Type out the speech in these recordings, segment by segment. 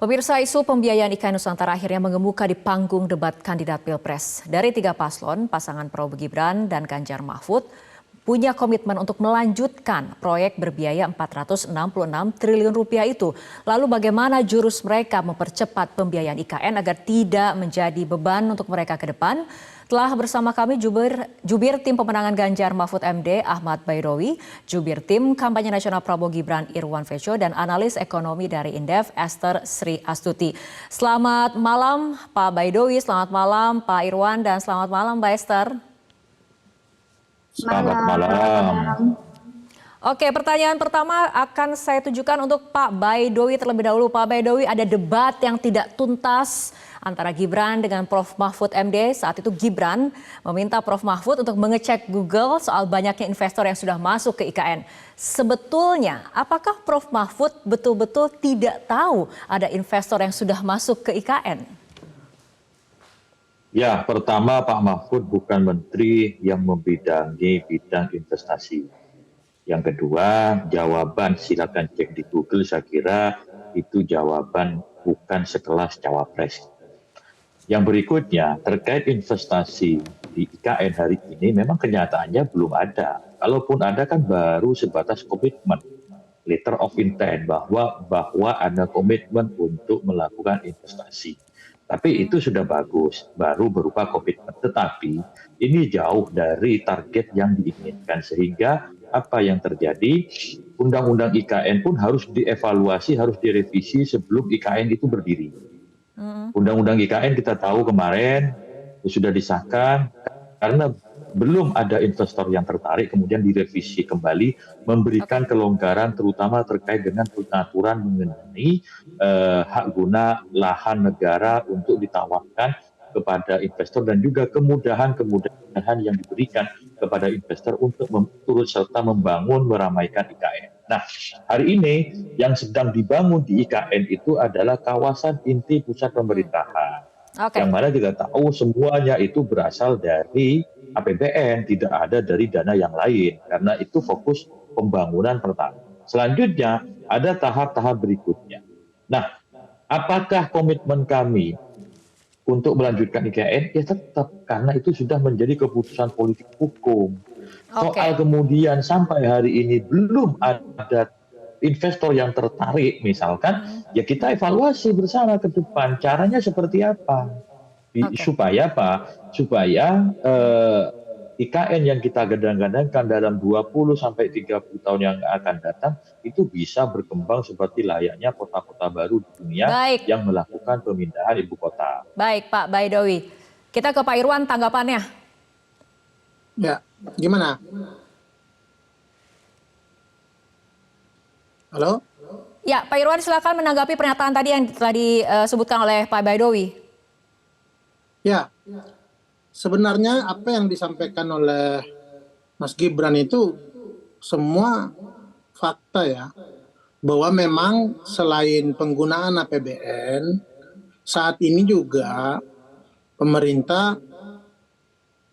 Pemirsa, isu pembiayaan IKN Nusantara akhirnya mengemuka di panggung debat kandidat Pilpres. Dari 3 paslon, pasangan Prabowo Gibran dan Ganjar Mahfud punya komitmen untuk melanjutkan proyek berbiaya 466 triliun rupiah itu. Lalu bagaimana jurus mereka mempercepat pembiayaan IKN agar tidak menjadi beban untuk mereka ke depan? Telah bersama kami jubir tim pemenangan Ganjar Mahfud MD Ahmad Baidowi, jubir tim kampanye nasional Prabowo Gibran Irwan Feco, dan analis ekonomi dari Indef Esther Sri Astuti. Selamat malam Pak Baidowi, selamat malam Pak Irwan, dan selamat malam Mbak Esther. Selamat malam. Oke, pertanyaan pertama akan saya tujukan untuk Pak Baidowi terlebih dahulu. Pak Baidowi, ada debat yang tidak tuntas antara Gibran dengan Prof. Mahfud MD. Saat itu Gibran meminta Prof. Mahfud untuk mengecek Google soal banyaknya investor yang sudah masuk ke IKN. Sebetulnya, apakah Prof. Mahfud betul-betul tidak tahu ada investor yang sudah masuk ke IKN? Ya, pertama Pak Mahfud bukan menteri yang membidangi bidang investasi. Yang kedua, jawaban silakan cek di Google, saya kira itu jawaban bukan sekelas cawapres. Yang berikutnya, terkait investasi di IKN hari ini memang kenyataannya belum ada. Kalaupun ada kan baru sebatas komitmen, letter of intent bahwa ada komitmen untuk melakukan investasi. Tapi itu sudah bagus, baru berupa komitmen. Tetapi ini jauh dari target yang diinginkan, sehingga apa yang terjadi, undang-undang IKN pun harus dievaluasi, harus direvisi sebelum IKN itu berdiri. Undang-undang IKN kita tahu kemarin sudah disahkan, karena belum ada investor yang tertarik, kemudian direvisi kembali, memberikan kelonggaran terutama terkait dengan pengaturan mengenai hak guna lahan negara untuk ditawarkan kepada investor, dan juga kemudahan-kemudahan yang diberikan kepada investor untuk turut serta membangun, meramaikan IKN. Nah, hari ini yang sedang dibangun di IKN itu adalah kawasan inti pusat pemerintahan. Yang mana kita tahu semuanya itu berasal dari APBN, tidak ada dari dana yang lain, karena itu fokus pembangunan pertama. Selanjutnya ada tahap-tahap berikutnya. Nah, apakah komitmen kami untuk melanjutkan IKN? Ya tetap, karena itu sudah menjadi keputusan politik hukum. Soal kemudian sampai hari ini belum ada investor yang tertarik misalkan, ya kita evaluasi bersama ke depan caranya seperti apa. Supaya apa? Supaya IKN yang kita gadang-gadangkan dalam 20 sampai 30 tahun yang akan datang itu bisa berkembang seperti layaknya kota-kota baru di dunia yang melakukan pemindahan ibu kota. Baik Pak Baidowi. Kita ke Pak Irwan, tanggapannya. Ya, gimana? Halo? Ya, Pak Irwan silakan menanggapi pernyataan tadi yang telah disebutkan oleh Pak Baidowi. Ya, sebenarnya apa yang disampaikan oleh Mas Gibran itu semua fakta ya. Bahwa memang selain penggunaan APBN, saat ini juga pemerintah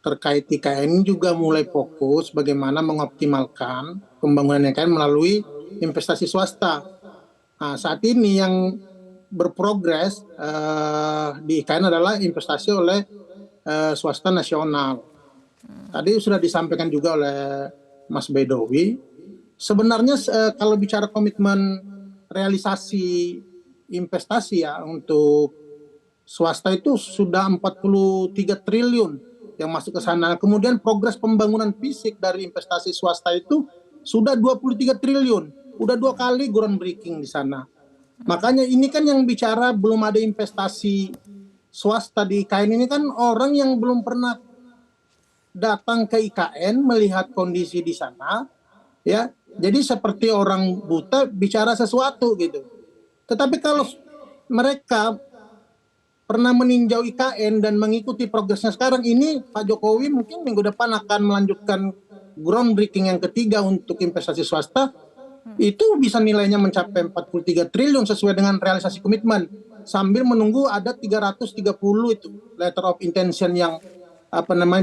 terkait IKN juga mulai fokus bagaimana mengoptimalkan pembangunan IKN melalui investasi swasta. Nah, saat ini yang berprogres di IKN adalah investasi oleh swasta nasional. Tadi sudah disampaikan juga oleh Mas Baidowi. Sebenarnya kalau bicara komitmen realisasi investasi ya untuk swasta itu sudah 43 triliun yang masuk ke sana. Kemudian progres pembangunan fisik dari investasi swasta itu sudah 23 triliun. Udah 2 kali groundbreaking di sana. Makanya ini kan yang bicara belum ada investasi swasta di IKN ini kan orang yang belum pernah datang ke IKN melihat kondisi di sana, ya. Jadi seperti orang buta bicara sesuatu gitu. Tetapi kalau mereka pernah meninjau IKN dan mengikuti progresnya sekarang ini, Pak Jokowi mungkin minggu depan akan melanjutkan groundbreaking yang ketiga untuk investasi swasta. Itu bisa nilainya mencapai 43 triliun sesuai dengan realisasi komitmen. Sambil menunggu ada 330 itu letter of intention yang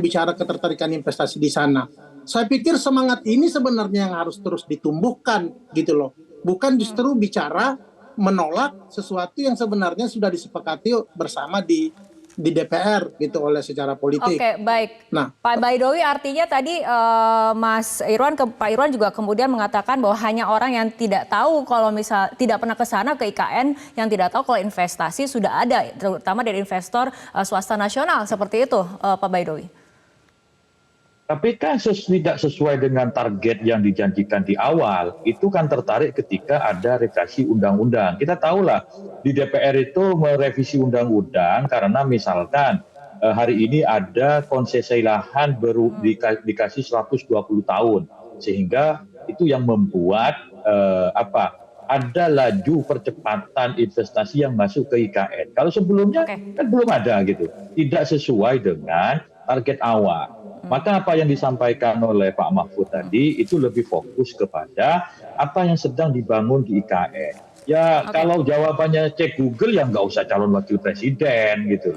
bicara ketertarikan investasi di sana. Saya pikir semangat ini sebenarnya yang harus terus ditumbuhkan gitu loh. Bukan justru bicara menolak sesuatu yang sebenarnya sudah disepakati bersama di DPR gitu oleh secara politik. Oke, baik. Nah, Pak Baidowi, artinya tadi Mas Irwan, Pak Irwan juga kemudian mengatakan bahwa hanya orang yang tidak tahu kalau misal tidak pernah ke sana ke IKN, yang tidak tahu kalau investasi sudah ada, terutama dari investor swasta nasional, seperti itu, Pak Baidowi. Tapi kan tidak sesuai dengan target yang dijanjikan di awal. Itu kan tertarik ketika ada revisi undang-undang. Kita tahulah di DPR itu merevisi undang-undang karena misalkan hari ini ada konsesi lahan baru dikasih 120 tahun. Sehingga itu yang membuat ada laju percepatan investasi yang masuk ke IKN. Kalau sebelumnya kan belum ada gitu. Tidak sesuai dengan target awal. Maka apa yang disampaikan oleh Pak Mahfud tadi itu lebih fokus kepada apa yang sedang dibangun di IKN. Ya kalau jawabannya cek Google ya nggak usah calon wakil presiden gitu.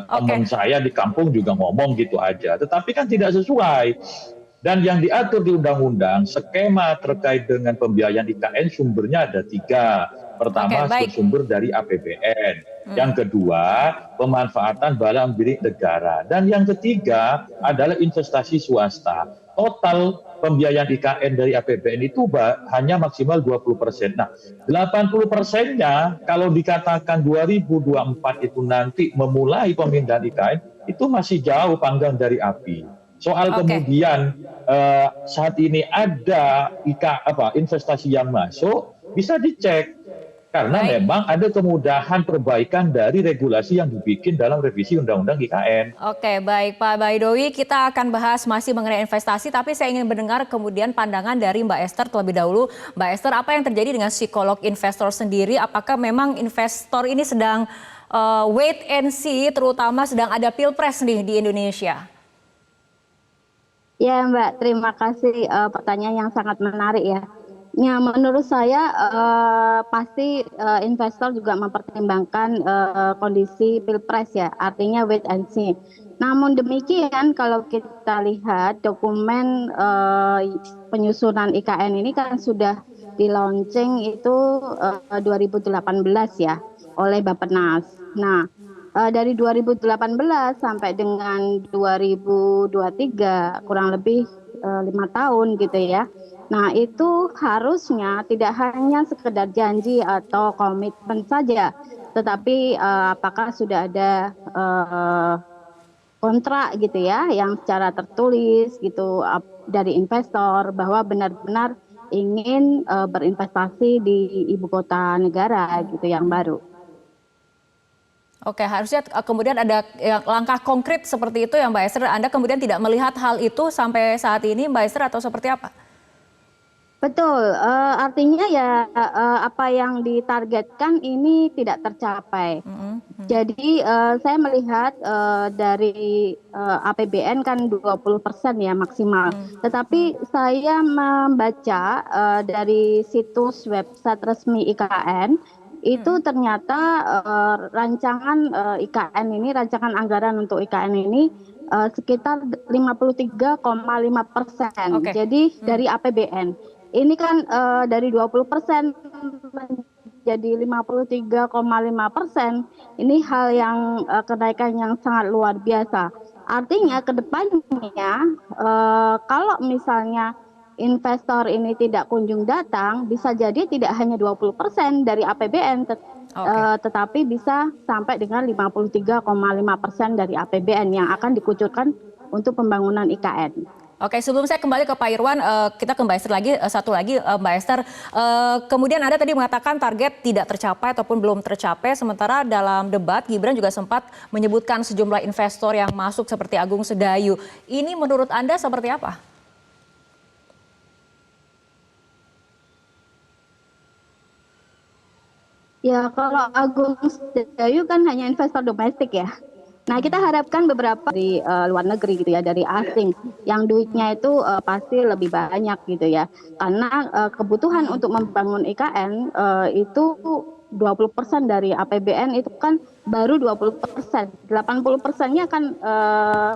Teman saya di kampung juga ngomong gitu aja. Tetapi kan tidak sesuai. Dan yang diatur di undang-undang, skema terkait dengan pembiayaan IKN sumbernya ada 3. Pertama, bersumber dari APBN. Yang kedua, pemanfaatan barang milik negara. Dan yang ketiga adalah investasi swasta. Total pembiayaan IKN dari APBN itu hanya maksimal 20%. Nah, 80%-nya kalau dikatakan 2024 itu nanti memulai pemindahan IKN, itu masih jauh panggang dari api. Soal kemudian saat ini ada investasi yang masuk, bisa dicek. Karena memang ada kemudahan perbaikan dari regulasi yang dibikin dalam revisi Undang-Undang IKN. Oke, baik Pak Baidowi, kita akan bahas masih mengenai investasi, tapi saya ingin mendengar kemudian pandangan dari Mbak Esther terlebih dahulu. Mbak Esther, apa yang terjadi dengan psikolog investor sendiri? Apakah memang investor ini sedang wait and see, terutama sedang ada pilpres nih di Indonesia? Ya Mbak, terima kasih pertanyaan yang sangat menarik ya. Ya, menurut saya pasti investor juga mempertimbangkan kondisi pilpres ya, artinya wait and see. Namun demikian kalau kita lihat dokumen penyusunan IKN ini kan sudah di-launching itu 2018 ya oleh Bappenas. Nah, dari 2018 sampai dengan 2023 kurang lebih 5 tahun gitu ya. Nah itu harusnya tidak hanya sekedar janji atau komitmen saja, tetapi apakah sudah ada kontrak gitu ya yang secara tertulis gitu dari investor bahwa benar-benar ingin berinvestasi di ibu kota negara gitu yang baru. Oke, harusnya kemudian ada langkah konkret seperti itu ya Mbak Esther. Anda kemudian tidak melihat hal itu sampai saat ini Mbak Esther atau seperti apa? Betul, artinya ya apa yang ditargetkan ini tidak tercapai. Jadi saya melihat dari APBN kan 20% ya maksimal. Tetapi saya membaca dari situs website resmi IKN, itu ternyata rancangan IKN ini, rancangan anggaran untuk IKN ini sekitar 53,5%. Jadi dari APBN. Ini kan dari 20% menjadi 53,5%. Ini hal yang kenaikan yang sangat luar biasa. Artinya ke depannya kalau misalnya investor ini tidak kunjung datang, bisa jadi tidak hanya 20% dari APBN, tetapi bisa sampai dengan 53,5% dari APBN yang akan dikucurkan untuk pembangunan IKN. Oke, sebelum saya kembali ke Pak Irwan, kita ke Mbak Esther lagi, satu lagi Mbak Esther. Kemudian Anda tadi mengatakan target tidak tercapai ataupun belum tercapai, sementara dalam debat Gibran juga sempat menyebutkan sejumlah investor yang masuk seperti Agung Sedayu. Ini menurut Anda seperti apa? Ya, kalau Agung Sedayu kan hanya investor domestik ya. Nah, kita harapkan beberapa dari luar negeri gitu ya, dari asing yang duitnya itu pasti lebih banyak gitu ya. Karena kebutuhan untuk membangun IKN itu 20% dari APBN itu kan baru 20%. 80%-nya kan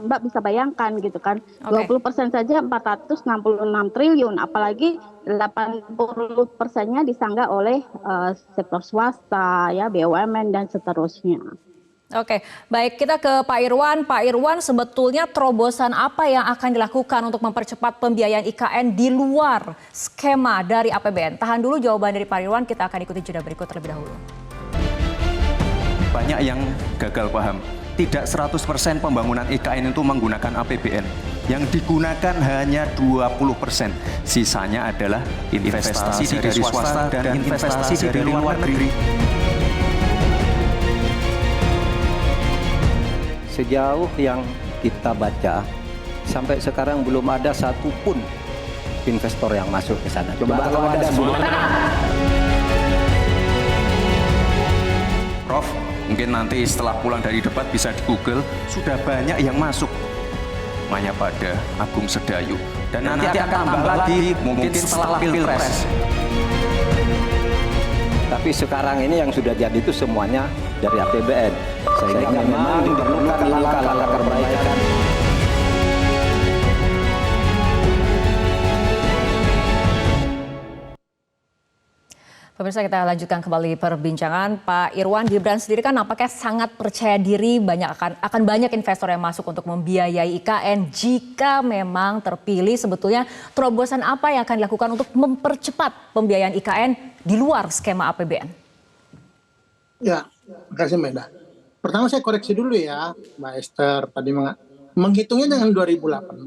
Mbak bisa bayangkan gitu kan. Oke. 20% saja 466 triliun, apalagi 80%-nya disanggah oleh sektor swasta ya, BUMN dan seterusnya. Oke, baik, kita ke Pak Irwan. Pak Irwan, sebetulnya terobosan apa yang akan dilakukan untuk mempercepat pembiayaan IKN di luar skema dari APBN? Tahan dulu jawaban dari Pak Irwan, kita akan ikuti jeda berikut terlebih dahulu. Banyak yang gagal paham. Tidak 100% pembangunan IKN itu menggunakan APBN. Yang digunakan hanya 20%. Sisanya adalah investasi dari swasta dan investasi dari luar negeri. Sejauh yang kita baca, sampai sekarang belum ada satupun investor yang masuk ke sana. Coba kalau ada semua. Prof, mungkin nanti setelah pulang dari debat bisa di Google, sudah banyak yang masuk. Maya pada Agung Sedayu. Dan nanti akan tambah lagi mungkin setelah Pilpres. Tapi sekarang ini yang sudah jadi itu semuanya dari APBN. Sehingga memang diperlukan langkah-langkah perbaikan. Pemirsa, kita lanjutkan kembali perbincangan. Pak Irwan, Gibran sendiri kan nampaknya sangat percaya diri akan banyak investor yang masuk untuk membiayai IKN jika memang terpilih. Sebetulnya terobosan apa yang akan dilakukan untuk mempercepat pembiayaan IKN di luar skema APBN? Ya, terima kasih Mbak Eda. Pertama saya koreksi dulu ya, Mbak Esther. Tadi menghitungnya dengan 2018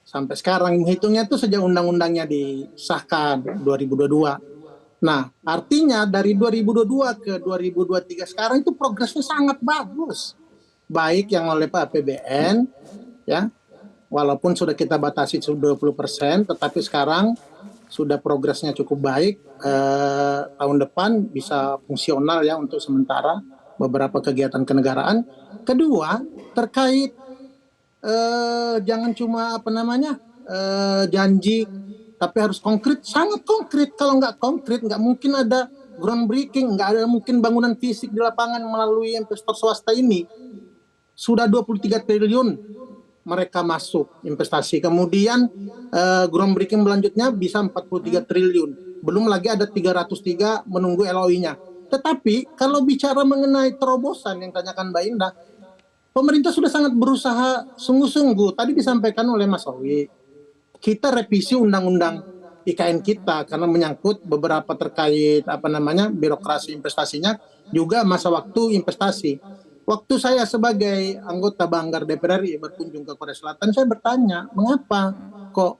sampai sekarang. Menghitungnya itu sejak undang-undangnya disahkan 2022. Nah, artinya dari 2022 ke 2023 sekarang itu progresnya sangat bagus. Baik yang oleh Pak APBN, ya, walaupun sudah kita batasi 20%, tetapi sekarang sudah progresnya cukup baik. Tahun depan bisa fungsional ya untuk sementara beberapa kegiatan kenegaraan. Kedua, terkait jangan cuma janji, tapi harus konkret, sangat konkret. Kalau nggak konkret, nggak mungkin ada groundbreaking, nggak ada mungkin bangunan fisik di lapangan melalui investor swasta ini. Sudah 23 triliun mereka masuk investasi. Kemudian groundbreaking selanjutnya bisa 43 triliun. Belum lagi ada 303 menunggu LOI-nya. Tetapi kalau bicara mengenai terobosan yang tanyakan Mbak Indah, pemerintah sudah sangat berusaha sungguh-sungguh. Tadi disampaikan oleh Mas Owi, kita revisi undang-undang IKN kita karena menyangkut beberapa terkait birokrasi investasinya, juga masa waktu investasi. Waktu saya sebagai anggota Banggar DPR RI berkunjung ke Korea Selatan, saya bertanya, mengapa kok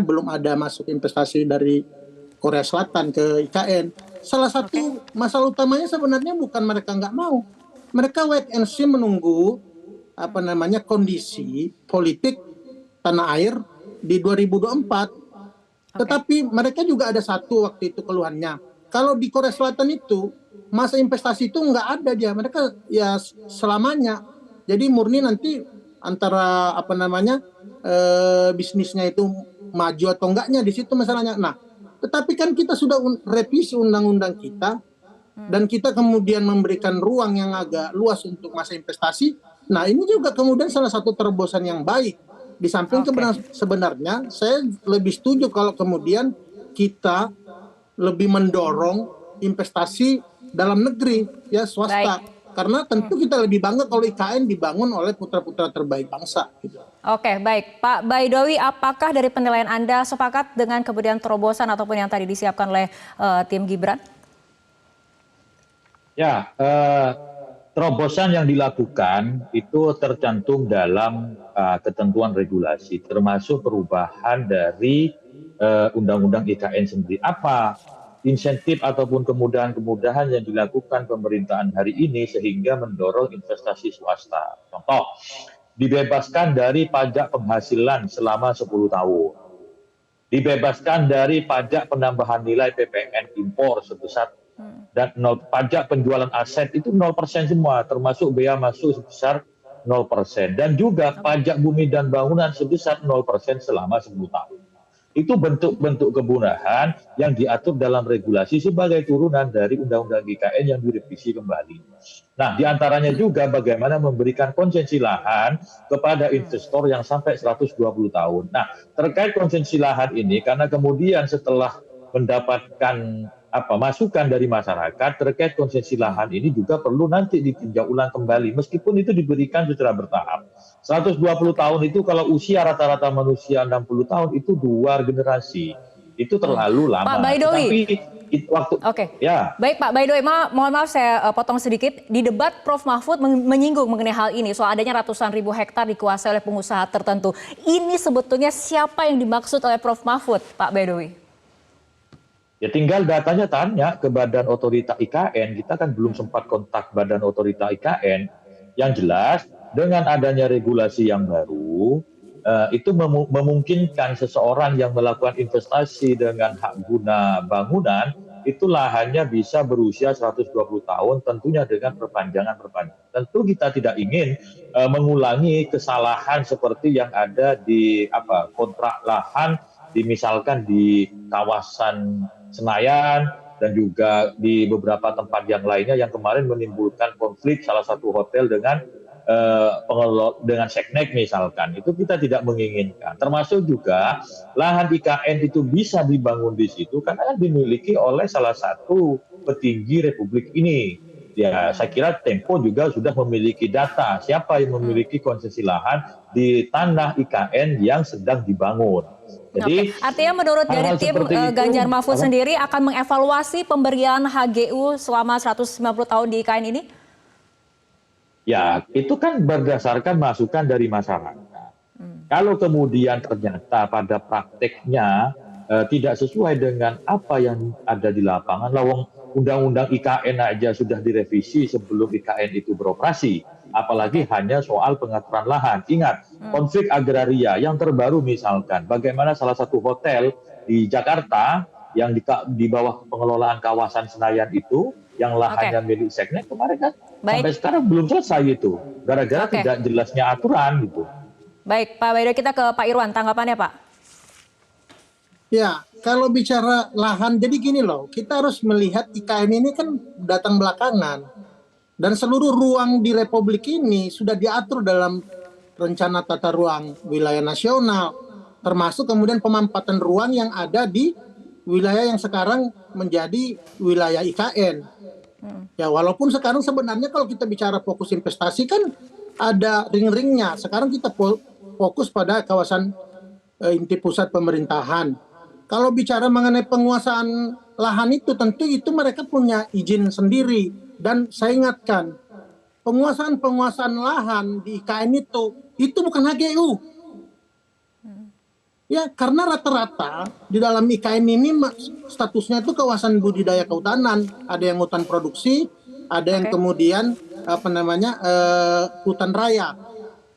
belum ada masuk investasi dari Korea Selatan ke IKN? Salah satu masalah utamanya sebenarnya bukan mereka nggak mau. Mereka wait and see, menunggu kondisi politik tanah air di 2024. Tetapi mereka juga ada satu waktu itu keluhannya. Kalau di Korea Selatan itu masa investasi itu nggak ada dia. Mereka ya selamanya. Jadi murni nanti antara bisnisnya itu maju atau enggaknya, di situ masalahnya. Nah, tetapi kan kita sudah revisi undang-undang kita dan kita kemudian memberikan ruang yang agak luas untuk masa investasi. Nah, ini juga kemudian salah satu terobosan yang baik. Di samping sebenarnya saya lebih setuju kalau kemudian kita lebih mendorong investasi dalam negeri ya, swasta. Baik. Karena tentu kita lebih bangga kalau IKN dibangun oleh putra-putra terbaik bangsa. Gitu. Oke, baik. Pak Baidowi, apakah dari penilaian Anda sepakat dengan kemudian terobosan ataupun yang tadi disiapkan oleh tim Gibran? Ya, terobosan yang dilakukan itu tercantum dalam ketentuan regulasi, termasuk perubahan dari Undang-Undang IKN sendiri. Apa insentif ataupun kemudahan-kemudahan yang dilakukan pemerintahan hari ini sehingga mendorong investasi swasta? Contoh, dibebaskan dari pajak penghasilan selama 10 tahun. Dibebaskan dari pajak penambahan nilai PPN impor sebesar dan pajak penjualan aset itu 0% semua, termasuk bea masuk sebesar 0%. Dan juga pajak bumi dan bangunan sebesar 0% selama 10 tahun. Itu bentuk-bentuk kemudahan yang diatur dalam regulasi sebagai turunan dari Undang-Undang IKN yang direvisi kembali. Nah, diantaranya juga bagaimana memberikan konsesi lahan kepada investor yang sampai 120 tahun. Nah, terkait konsesi lahan ini, karena kemudian setelah mendapatkan masukan dari masyarakat terkait konsesi lahan ini juga perlu nanti ditinjau ulang kembali, meskipun itu diberikan secara bertahap. 120 tahun itu kalau usia rata-rata manusia 60 tahun itu 2 generasi. Itu terlalu lama. Pak Baidowi. Tapi waktu ya. Baik Pak Baidowi, mohon maaf saya potong sedikit. Di debat Prof Mahfud menyinggung mengenai hal ini soal adanya ratusan ribu hektar dikuasai oleh pengusaha tertentu. Ini sebetulnya siapa yang dimaksud oleh Prof Mahfud, Pak Baidowi? Ya tinggal datanya tanya ke Badan Otorita IKN, kita kan belum sempat kontak Badan Otorita IKN. Yang jelas dengan adanya regulasi yang baru, itu memungkinkan seseorang yang melakukan investasi dengan hak guna bangunan, itu lahannya bisa berusia 120 tahun, tentunya dengan perpanjangan. Tentu kita tidak ingin mengulangi kesalahan seperti yang ada di kontrak lahan, misalkan di kawasan Senayan dan juga di beberapa tempat yang lainnya yang kemarin menimbulkan konflik salah satu hotel dengan dengan seknek misalkan. Itu kita tidak menginginkan. Termasuk juga lahan IKN itu bisa dibangun di situ karena dimiliki oleh salah satu petinggi Republik ini. Ya, saya kira Tempo juga sudah memiliki data siapa yang memiliki konsesi lahan di tanah IKN yang sedang dibangun. Jadi, artinya menurut dari tim Ganjar Mahfud sendiri akan mengevaluasi pemberian HGU selama 190 tahun di IKN ini? Ya, itu kan berdasarkan masukan dari masyarakat. Kalau kemudian ternyata pada prakteknya tidak sesuai dengan apa yang ada di lapangan, lawang Undang-Undang IKN aja sudah direvisi sebelum IKN itu beroperasi. Apalagi hanya soal pengaturan lahan. Ingat, konflik agraria yang terbaru misalkan, bagaimana salah satu hotel di Jakarta yang di bawah pengelolaan kawasan Senayan itu, yang lahannya milik Seknek kemarin kan, sampai sekarang belum selesai itu. Gara-gara tidak jelasnya aturan gitu. Baik, Pak Baidowi, kita ke Pak Irwan, tanggapannya Pak. Ya, kalau bicara lahan, jadi gini loh, kita harus melihat IKN ini kan datang belakangan. Dan seluruh ruang di Republik ini sudah diatur dalam rencana tata ruang wilayah nasional, termasuk kemudian pemampatan ruang yang ada di wilayah yang sekarang menjadi wilayah IKN. Ya, walaupun sekarang sebenarnya kalau kita bicara fokus investasi kan ada ring-ringnya. Sekarang kita fokus pada kawasan inti pusat pemerintahan. Kalau bicara mengenai penguasaan lahan itu, tentu itu mereka punya izin sendiri. Dan saya ingatkan, penguasaan lahan di IKN itu bukan HGU. Ya, karena rata-rata di dalam IKN ini statusnya itu kawasan budidaya kehutanan. Ada yang hutan produksi, ada yang kemudian hutan raya.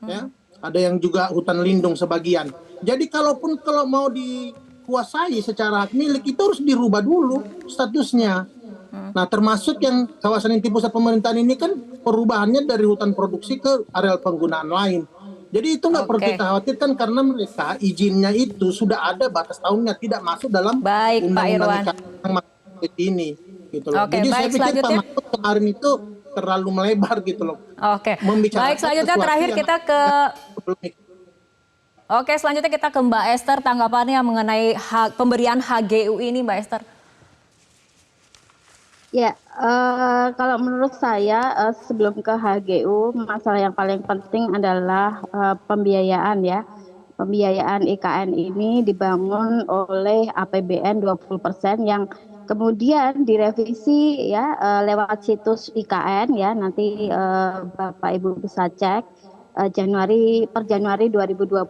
Ya, ada yang juga hutan lindung sebagian. Jadi kalau mau dikuasai secara hak milik itu harus dirubah dulu statusnya. Nah, termasuk yang kawasan inti pusat pemerintahan ini kan perubahannya dari hutan produksi ke areal penggunaan lain. Jadi itu nggak perlu kita khawatirkan karena mereka izinnya itu sudah ada batas tahunnya, tidak masuk dalam undang-undang ini. Gitu loh. Jadi saya pikir Pak Mahfud kemarin itu terlalu melebar gitu loh. Baik, selanjutnya terakhir kita ke selanjutnya kita ke Mbak Esther, tanggapannya mengenai pemberian HGU ini, Mbak Esther. Ya, kalau menurut saya sebelum ke HGU, masalah yang paling penting adalah pembiayaan ya. Pembiayaan IKN ini dibangun oleh APBN 20% yang kemudian direvisi ya lewat situs IKN ya. Nanti Bapak Ibu bisa cek per Januari 2022.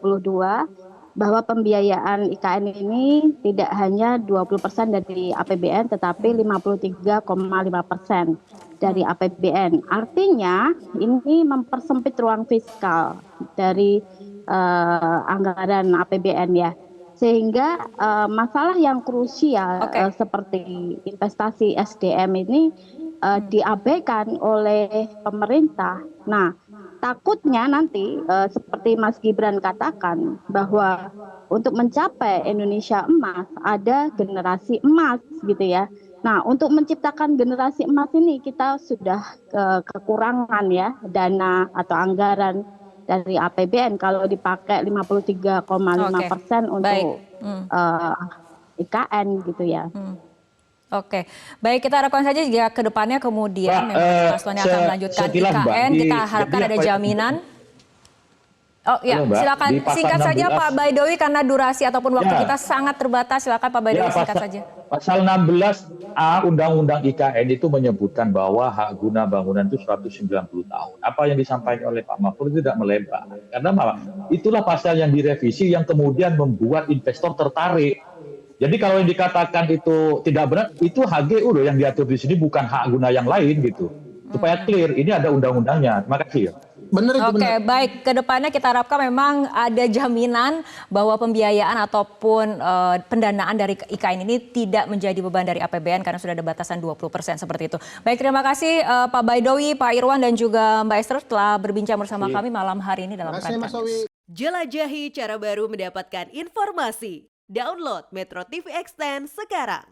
Bahwa pembiayaan IKN ini tidak hanya 20% dari APBN tetapi 53,5% dari APBN. Artinya ini mempersempit ruang fiskal dari anggaran APBN ya. Sehingga masalah yang krusial Oke. seperti investasi SDM ini diabaikan oleh pemerintah. Nah, takutnya nanti seperti Mas Gibran katakan bahwa untuk mencapai Indonesia emas ada generasi emas gitu ya. Nah, untuk menciptakan generasi emas ini kita sudah kekurangan ya dana atau anggaran dari APBN kalau dipakai 53,5% Baik. untuk IKN gitu ya. Oke, baik, kita harapkan saja jika ke depannya kemudian Mbak, memang paslon yang akan melanjutkan sekilas, Mbak, IKN, di- kita harapkan jadi ada apa itu? jaminan. Oh ya, Halo, Mbak, silakan di pasal singkat saja 16. Pak Baidowi karena durasi ataupun waktu Ya. kita sangat terbatas. Silakan Pak Baidowi singkat saja. Pasal 16A Undang-Undang IKN itu menyebutkan bahwa hak guna bangunan itu 190 tahun. Apa yang disampaikan oleh Pak Mahfud itu tidak melebar. Karena itulah pasal yang direvisi yang kemudian membuat investor tertarik. Jadi kalau yang dikatakan itu tidak benar, itu HGU loh yang diatur di sini, bukan hak guna yang lain gitu. Supaya clear, ini ada undang-undangnya. Terima kasih ya. Benar itu Oke, benar. baik. Kedepannya kita harapkan memang ada jaminan bahwa pembiayaan ataupun pendanaan dari IKN ini tidak menjadi beban dari APBN karena sudah ada batasan 20% seperti itu. Baik, terima kasih Pak Baidowi, Pak Irwan, dan juga Mbak Esther telah berbincang bersama kami malam hari ini dalam Terima kasih, Prime Mas News. Owi. Jelajahi cara baru mendapatkan informasi. Download Metro TV Extend sekarang.